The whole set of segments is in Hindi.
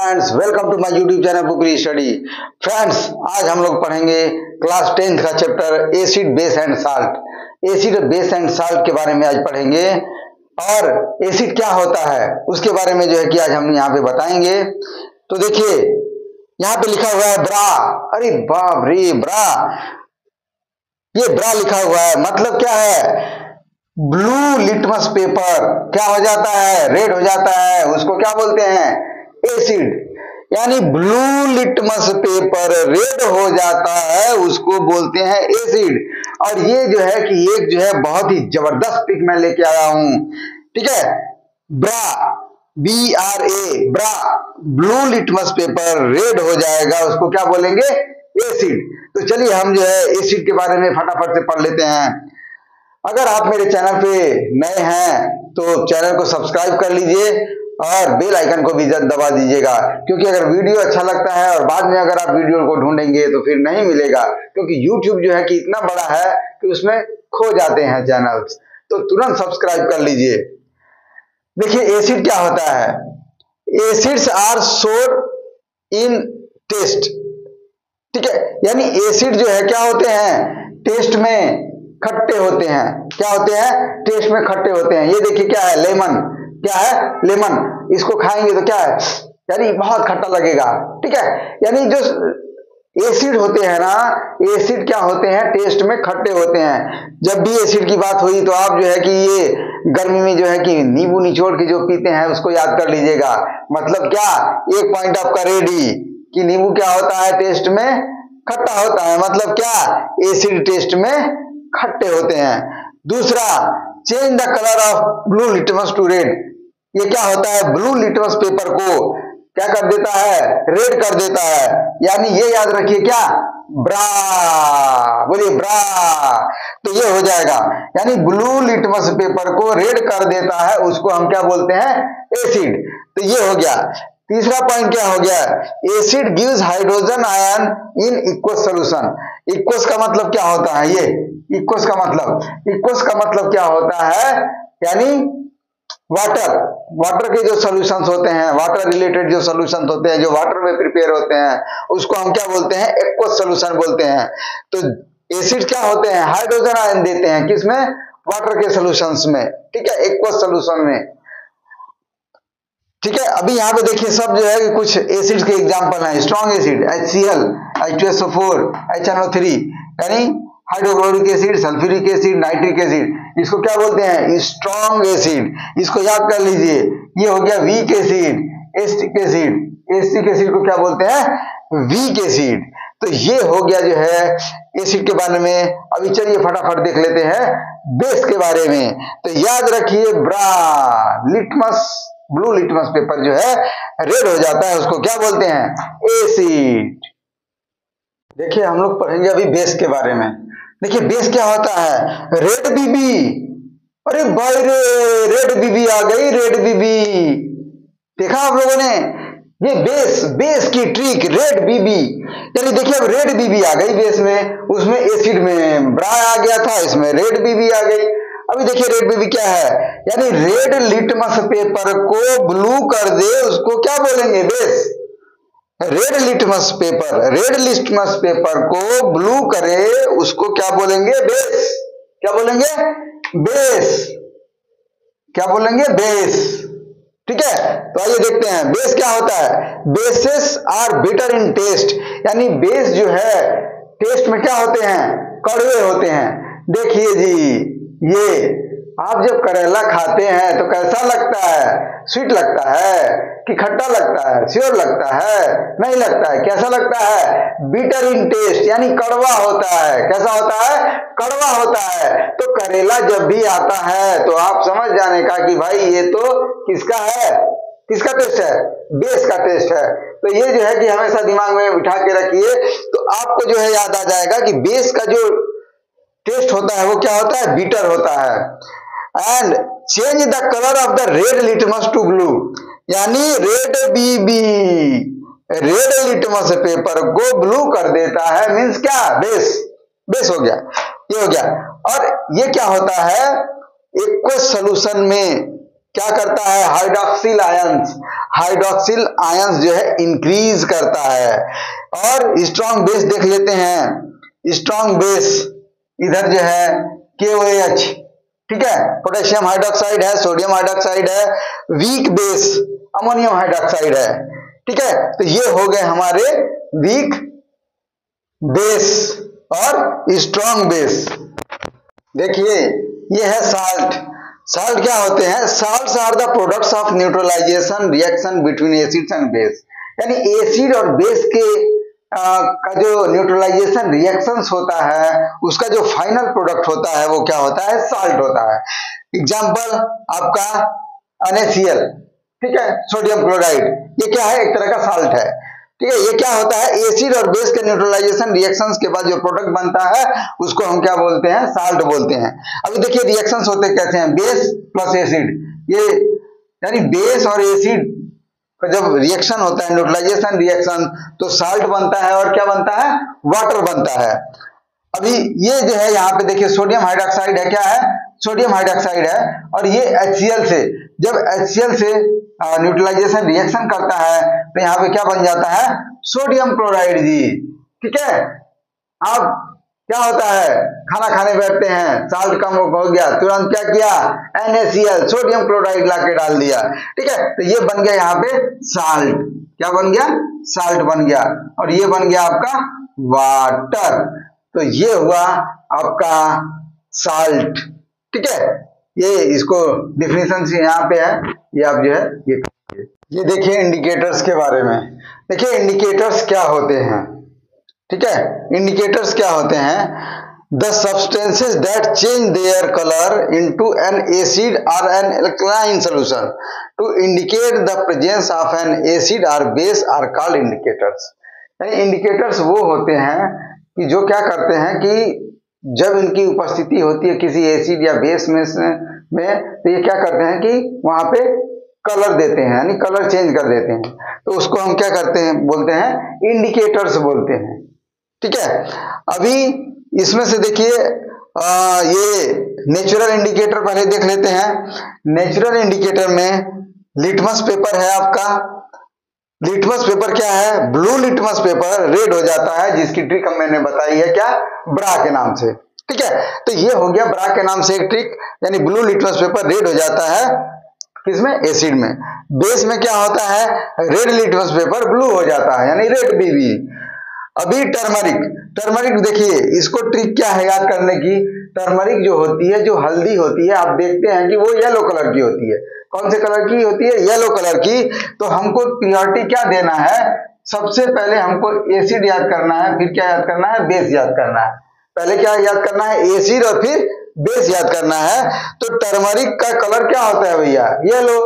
Friends, welcome to my YouTube channel Pupri study. Friends, आज हम लोग पढ़ेंगे क्लास 10th का chapter acid base and salt. Acid base and salt के बारे में आज पढ़ेंगे और एसिड क्या होता है उसके बारे में जो है कि आज हम यहाँ पे बताएंगे। तो देखिए यहाँ पे लिखा हुआ है ब्रा। अरे बाप रे, ब्रा, ये ब्रा लिखा हुआ है, मतलब क्या है? ब्लू लिटमस पेपर क्या हो जाता है? रेड हो जाता है, उसको क्या बोलते हैं? एसिड। यानी ब्लू लिटमस पेपर रेड हो जाता है, उसको बोलते हैं एसिड। और ये जो है कि एक जो है बहुत ही जबरदस्त पिक मैं लेके आया हूं, ठीक है। ब्रा, BRA, ब्रा, ब्लू लिटमस पेपर रेड हो जाएगा, उसको क्या बोलेंगे? एसिड। तो चलिए हम जो है एसिड के बारे में फटाफट से पढ़ लेते हैं। अगर आप मेरे चैनल पे नए हैं तो चैनल को सब्सक्राइब कर लीजिए और बेल आइकन को भी दबा दीजिएगा, क्योंकि अगर वीडियो अच्छा लगता है और बाद में अगर आप वीडियो को ढूंढेंगे तो फिर नहीं मिलेगा, क्योंकि YouTube जो है कि इतना बड़ा है कि उसमें खो जाते हैं चैनल्स। तो तुरंत सब्सक्राइब कर लीजिए। देखिए एसिड क्या होता है। एसिड्स आर सोर इन टेस्ट, ठीक है। यानी एसिड जो है क्या होते हैं? टेस्ट में खट्टे होते हैं। क्या होते हैं? टेस्ट में खट्टे होते हैं। ये देखिए क्या है? लेमन। क्या है? लेमन। इसको खाएंगे तो क्या है? यानी बहुत खट्टा लगेगा, ठीक है। यानी जो एसिड होते हैं ना, एसिड क्या होते हैं? टेस्ट में खट्टे होते हैं। जब भी एसिड की बात हुई तो आप जो है कि ये गर्मी में जो है कि नींबू निचोड़ के जो पीते हैं उसको याद कर लीजिएगा। मतलब क्या? एक पॉइंट आपका रेडी कि नींबू क्या होता है? टेस्ट में खट्टा होता है। मतलब क्या? एसिड टेस्ट में खट्टे होते हैं। दूसरा, change the colour of blue litmus to red. ये क्या होता है? ब्लू लिटमस पेपर को क्या कर देता है? रेड कर देता है। यानी ये याद रखिए क्या? ब्रा, बोलिए ब्रा। तो ये हो जाएगा, यानी ब्लू लिटमस पेपर को रेड कर देता है, उसको हम क्या बोलते हैं? एसिड। तो ये हो गया। तीसरा पॉइंट क्या हो गया? एसिड गिव्स हाइड्रोजन आयन इन इक्वस सॉल्यूशन। इक्वस का मतलब क्या होता है? ये इक्वस का मतलब क्या होता है? यानी वाटर के जो सॉल्यूशंस होते हैं, वाटर रिलेटेड जो सॉल्यूशंस होते हैं, जो वाटर में प्रिपेयर होते हैं, उसको हम क्या बोलते हैं? एक्वस सॉल्यूशन बोलते हैं। तो एसिड क्या होते हैं? हाइड्रोजन आयन देते हैं, किसमें? वाटर के सॉल्यूशंस में, ठीक है, एक्वस सॉल्यूशन में, ठीक है। अभी यहाँ पे देखिए सब जो है कि कुछ एसिड के एग्जांपल हैं। Strong acid HCl, H2SO4, HNO3, यानी hydrochloric acid, sulphuric acid, nitric acid, इसको क्या बोलते हैं? Strong acid. इसको याद कर लीजिए। ये हो गया weak acid, acetic acid. Acetic acid को क्या बोलते हैं? Weak acid. तो ये हो गया जो है एसिड के बारे में। अभी चलिए फटाफट देख लेते हैं बेस के बारे में। तो याद रखिए ब्रा, लिटमस, ब्लू लिटमस पेपर जो है रेड हो जाता है, उसको क्या बोलते हैं? एसिड। देखिए हम लोग पढ़ेंगे अभी बेस के बारे में। देखिए बेस क्या होता है? रेड बीबी। अरे भाई रे, रेड बीबी आ गई, रेड बीबी। देखा आप लोगों ने? ये बेस की ट्रिक, रेड बीबी। यानी देखिए अब रेड बीबी आ गई बेस में, उसमें एसिड में ब्रा आ गया था, इसमें रेड बीबी आ गई। अभी देखिए रेड बीबी क्या है? यानी रेड लिटमस पेपर को ब्लू कर दे, उसको क्या बोलेंगे? बेस। रेड लिटमस पेपर को ब्लू करे, उसको क्या बोलेंगे? बेस। क्या बोलेंगे? बेस। क्या बोलेंगे? बेस, ठीक है। तो आइए देखते हैं बेस क्या होता है। Bases are bitter in taste. यानी बेस जो है टेस्ट में क्या होते हैं? कड़वे होते हैं। देखिए जी, ये आप जब करेला खाते हैं तो कैसा लगता है? स्वीट लगता है कि खट्टा लगता है? श्योर लगता है? नहीं लगता है। कैसा लगता है? बिटर इन टेस्ट, यानी कड़वा होता है। कैसा होता है? कड़वा होता है। तो करेला जब भी आता है तो आप समझ जाने का कि भाई ये तो किसका है? किसका टेस्ट है? बेस का टेस्ट है। तो ये जो है कि हमेशा दिमाग में बिठा के रखिए, तो आपको जो है याद आ जाएगा कि बेस का जो टेस्ट होता है वो क्या होता है? बिटर होता है। And change the colour of the red litmus to blue. यानी रेड बीबी रेड लिटमस पेपर को ब्लू कर देता है, मींस क्या? बेस हो गया, ये हो गया। और ये क्या होता है? एक्वस सॉल्यूशन में क्या करता है? Hydroxyl ions. हाइड्रोक्सिल आयंस जो है इंक्रीज करता है। और स्ट्रॉन्ग बेस देख लेते हैं। स्ट्रॉन्ग बेस इधर जो है KOH, ठीक है, पोटेशियम हाइड्रोक्साइड है, सोडियम हाइड्रोक्साइड है। वीक बेस अमोनियम हाइड्रोक्साइड है, ठीक है। तो ये हो गए हमारे वीक बेस और स्ट्रॉन्ग बेस। देखिए ये है साल्ट। साल्ट क्या होते हैं? Salts are the products of neutralisation reaction between acids and base. यानी एसिड और बेस के का जो न्यूट्रलाइजेशन रिएक्शंस होता है, उसका जो फाइनल प्रोडक्ट होता है वो क्या होता है? साल्ट होता है। एग्जांपल आपका NaCl, ठीक है, सोडियम क्लोराइड, ये क्या है? एक तरह का साल्ट है, ठीक है। ये क्या होता है? एसिड और बेस के न्यूट्रलाइजेशन रिएक्शंस के बाद जो प्रोडक्ट बनता है उसको हम क्या बोलते हैं? साल्ट बोलते हैं। अभी देखिए रिएक्शंस होते कैसे हैं? बेस प्लस एसिड, ये यानी बेस और एसिड का जब रिएक्शन होता है, न्यूट्रलाइजेशन रिएक्शन, तो साल्ट बनता है और क्या बनता है? वाटर बनता है। अभी ये जो है यहाँ पे देखिए सोडियम हाइड्रोक्साइड है, क्या है? सोडियम हाइड्रोक्साइड है। और ये HCl से, जब HCl से न्यूट्रलाइजेशन रिएक्शन करता है तो यहाँ पे क्या बन जाता है? सोडियम क्लोराइड जी, ठीक है। अब क्या होता है? खाना खाने बैठते हैं, साल्ट कम हो गया, तुरंत क्या किया? NaCl सोडियम क्लोराइड ला के डाल दिया, ठीक है। तो ये बन गया यहाँ पे साल्ट। क्या बन गया? साल्ट बन गया। और ये बन गया आपका वाटर। तो ये हुआ आपका साल्ट, ठीक है। ये इसको डिफिनेशन से यहाँ पे है, ये आप जो है ये देखिए इंडिकेटर्स के बारे में। देखिए इंडिकेटर्स क्या होते हैं, ठीक है। इंडिकेटर्स क्या होते हैं? The substances that change their colour into an acid और an alkaline solution to indicate the presence of an acid और बेस आर कॉल्ड इंडिकेटर्स। यानी इंडिकेटर्स वो होते हैं कि जो क्या करते हैं कि जब इनकी उपस्थिति होती है किसी एसिड या बेस में तो ये क्या करते हैं कि वहां पे कलर देते हैं, यानी कलर चेंज कर देते हैं। तो उसको हम क्या करते हैं? बोलते हैं इंडिकेटर्स बोलते हैं, ठीक है। अभी इसमें से देखिए ये नेचुरल इंडिकेटर पहले देख लेते हैं। नेचुरल इंडिकेटर में लिटमस पेपर है आपका। लिटमस पेपर क्या है? ब्लू लिटमस पेपर रेड हो जाता है, जिसकी ट्रिक मैंने बताई है, क्या? ब्रा के नाम से, ठीक है। तो ये हो गया ब्रा के नाम से एक ट्रिक, यानी ब्लू लिटमस पेपर रेड हो जाता है किसमें? एसिड में। बेस में क्या होता है? रेड लिटमस पेपर ब्लू हो जाता है, यानी रेड BB। अभी टर्मरिक, टर्मरिक देखिए इसको ट्रिक क्या है याद करने की? टर्मरिक जो होती है, जो हल्दी होती है, आप देखते हैं कि वो येलो कलर की होती है। कौन से कलर की होती है? येलो कलर की। तो हमको प्रियोरिटी क्या देना है? सबसे पहले हमको एसिड याद करना है, फिर क्या याद करना है? बेस याद करना है। पहले क्या याद करना है? एसिड और फिर बेस याद करना है। तो टर्मरिक का कलर क्या होता है भैया? येलो,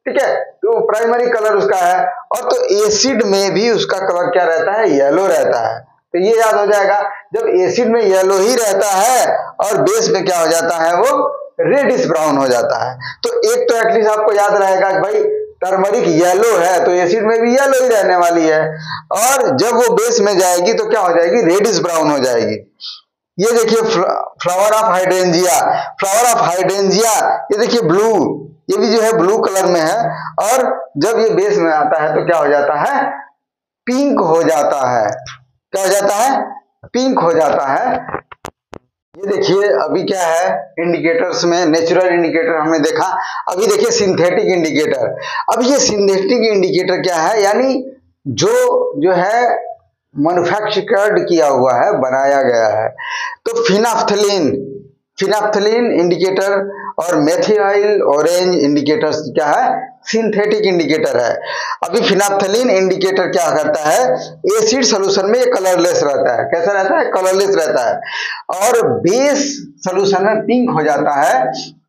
ठीक है। तो प्राइमरी कलर उसका है। और तो एसिड में भी उसका कलर क्या रहता है? येलो रहता है। तो ये याद हो जाएगा, जब एसिड में येलो ही रहता है और बेस में क्या हो जाता है? वो रेडिश ब्राउन हो जाता है। तो एक तो एटलीस्ट आपको याद रहेगा कि भाई टर्मरिक येलो है तो एसिड में भी येलो ही रहने वाली है, और जब वो बेस में जाएगी तो क्या हो जाएगी? रेडिश ब्राउन हो जाएगी। ये देखिए flower of hydrangea, flower of hydrangea, ये देखिए ब्लू, ये भी जो है ब्लू कलर में है, और जब ये बेस में आता है तो क्या हो जाता है? पिंक हो जाता है। क्या हो जाता है? पिंक हो जाता है। ये देखिए अभी क्या है इंडिकेटर्स में? नेचुरल इंडिकेटर हमने देखा। अभी देखिए सिंथेटिक इंडिकेटर। अब ये सिंथेटिक इंडिकेटर क्या है? यानी जो है मैन्युफैक्चर्ड किया हुआ है, बनाया गया है। तो फिनाफ्थलीन, फिनाफ्थलीन इंडिकेटर और मेथिल ऑरेंज इंडिकेटर्स क्या है? सिंथेटिक इंडिकेटर है। अभी फिनाफ्थलीन इंडिकेटर क्या करता है? एसिड सॉल्यूशन में ये कलरलेस रहता है। कैसा रहता है? कलरलेस रहता है। और बेस सॉल्यूशन में पिंक हो जाता है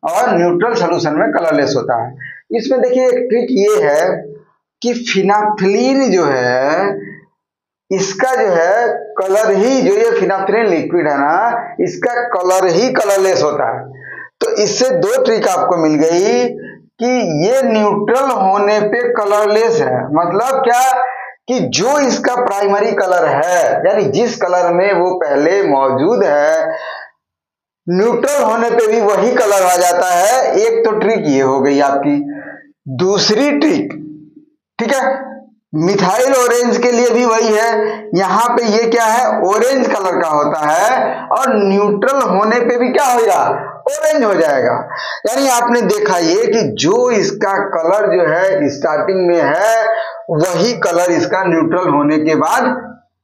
और न्यूट्रल सॉल्यूशन में कलरलेस होता है। इसमें देखिए एक ट्रिक ये है कि फिनाफ्थलीन जो है इसका जो है कलर ही, जो ये फिनाफ्थलीन लिक्विड है ना, इसका कलर ही कलरलेस होता है। तो इससे दो ट्रिक आपको मिल गई कि ये न्यूट्रल होने पे कलरलेस है। मतलब क्या कि जो इसका प्राइमरी कलर है, यानी जिस कलर में वो पहले मौजूद है, न्यूट्रल होने पे भी वही कलर आ जाता है। एक तो ट्रिक ये हो गई आपकी। दूसरी ट्रिक ठीक है। मिथाइल ऑरेंज के लिए भी वही है, यहाँ पे ये क्या है, ऑरेंज कलर का होता है और न्यूट्रल होने पे भी क्या होगा, ऑरेंज हो जाएगा। यानी आपने देखा ये कि जो इसका कलर जो है स्टार्टिंग में है वही कलर इसका न्यूट्रल होने के बाद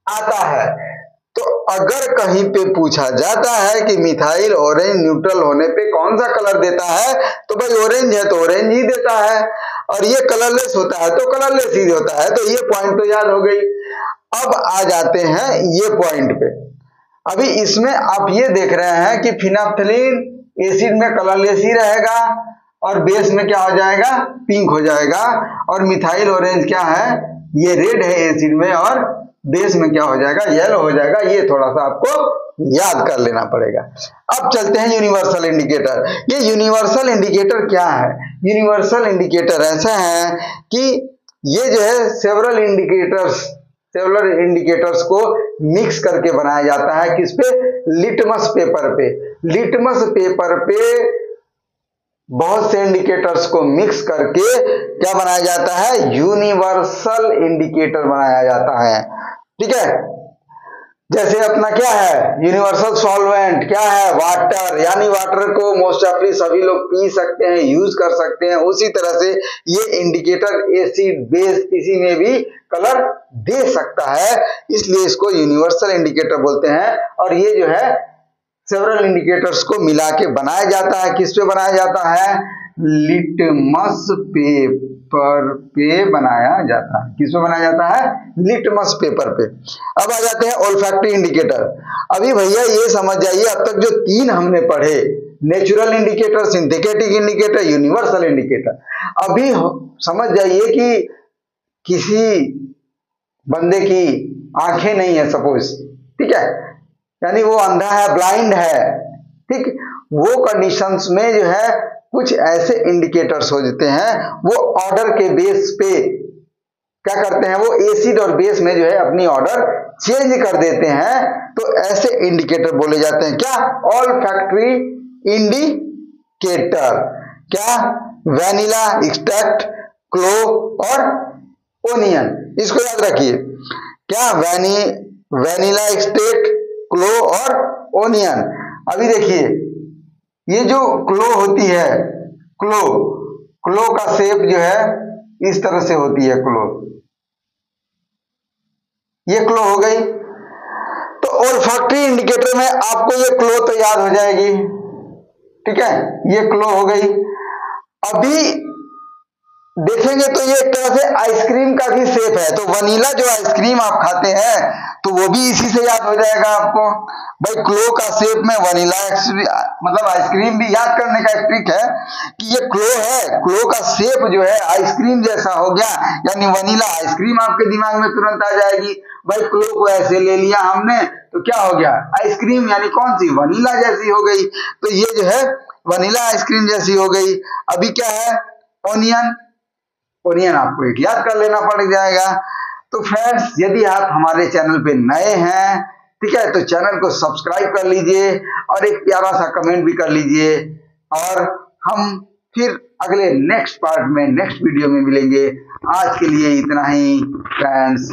आता है। तो अगर कहीं पे पूछा जाता है कि मिथाइल ऑरेंज न्यूट्रल होने पे कौन सा कलर देता है, तो भाई ऑरेंज है तो ऑरेंज ही देता है, और ये कलरलेस होता है तो कलरलेस ही होता है। तो ये पॉइंट तो याद हो गई। अब आ जाते हैं ये पॉइंट पे। अभी इसमें आप ये देख रहे हैं कि फिनाफ्थलीन एसिड में कलरलेस ही रहेगा और बेस में क्या हो जाएगा, पिंक हो जाएगा, और मिथाइल ऑरेंज क्या है, ये रेड है एसिड में और बेस में क्या हो जाएगा, येलो हो जाएगा। ये थोड़ा सा आपको याद कर लेना पड़ेगा। अब चलते हैं यूनिवर्सल इंडिकेटर। ये यूनिवर्सल इंडिकेटर क्या है, यूनिवर्सल इंडिकेटर ऐसा है कि ये जो है सेवरल इंडिकेटर्स को मिक्स करके बनाया जाता है। किस पे, लिटमस पेपर पे। लिटमस पेपर पे बहुत से इंडिकेटर्स को मिक्स करके क्या बनाया जाता है, यूनिवर्सल इंडिकेटर बनाया जाता है। ठीक है। जैसे अपना क्या है, यूनिवर्सल सॉल्वेंट क्या है, वाटर, यानी वाटर को मोस्ट ऑफली सभी लोग पी सकते हैं, यूज कर सकते हैं। उसी तरह से ये इंडिकेटर एसिड बेस किसी में भी कलर दे सकता है, इसलिए इसको यूनिवर्सल इंडिकेटर बोलते हैं। और ये जो है सेवरल इंडिकेटर्स को मिला के बनाया जाता है। किस पे बनाया जाता है, लिटमस पेपर पे बनाया जाता है। किस पे बनाया जाता है, लिटमस पेपर पे। अब आ जाते हैं ओल्फैक्टरी इंडिकेटर। अभी भैया ये समझ जाइए, अब तक जो तीन हमने पढ़े, natural indicator, synthetic indicator, universal indicator, अभी समझ जाइए कि किसी बंदे की आंखें नहीं है सपोज, ठीक है, यानी वो अंधा है, ब्लाइंड है, ठीक, वो कंडीशंस में जो है कुछ ऐसे इंडिकेटर्स हो जाते हैं, वो ऑर्डर के बेस पे क्या करते हैं, वो एसिड और बेस में जो है अपनी ऑर्डर चेंज कर देते हैं। तो ऐसे इंडिकेटर बोले जाते हैं क्या, ऑल्फैक्टरी इंडिकेटर। क्या, वैनिला एक्सट्रैक्ट, क्लोव और ओनियन, इसको याद रखिए। क्या, वैनिला एक्सट्रैक्ट, क्लोव और ओनियन। अभी देखिए ये जो क्लो होती है, क्लो का शेप जो है इस तरह से होती है, क्लो, ये क्लो हो गई। तो ओल्फैक्टरी इंडिकेटर में आपको ये क्लो तो याद हो जाएगी, ठीक है, ये क्लो हो गई। अभी देखेंगे तो ये एक तरह से आइसक्रीम का भी शेप है, तो वनीला जो आइसक्रीम आप खाते हैं तो वो भी इसी से याद हो जाएगा आपको। भाई क्लो का शेप में वनीला मतलब आइसक्रीम भी याद करने का एक ट्रिक है कि ये क्लो है, क्लो का शेप जो है आइसक्रीम जैसा हो गया, यानी वनीला आइसक्रीम आपके दिमाग में तुरंत आ जाएगी। भाई क्लो को ऐसे ले लिया हमने तो क्या हो गया, आइसक्रीम, यानी कौन सी, वनीला जैसी हो गई। तो ये जो है वनीला आइसक्रीम जैसी हो गई। अभी क्या है, ओनियन आपको एक याद कर लेना पड़ जाएगा। तो फ्रेंड्स, यदि आप हमारे चैनल पे नए हैं, ठीक है, तो चैनल को सब्सक्राइब कर लीजिए और एक प्यारा सा कमेंट भी कर लीजिए, और हम फिर अगले नेक्स्ट पार्ट में, नेक्स्ट वीडियो में मिलेंगे। आज के लिए इतना ही फ्रेंड्स।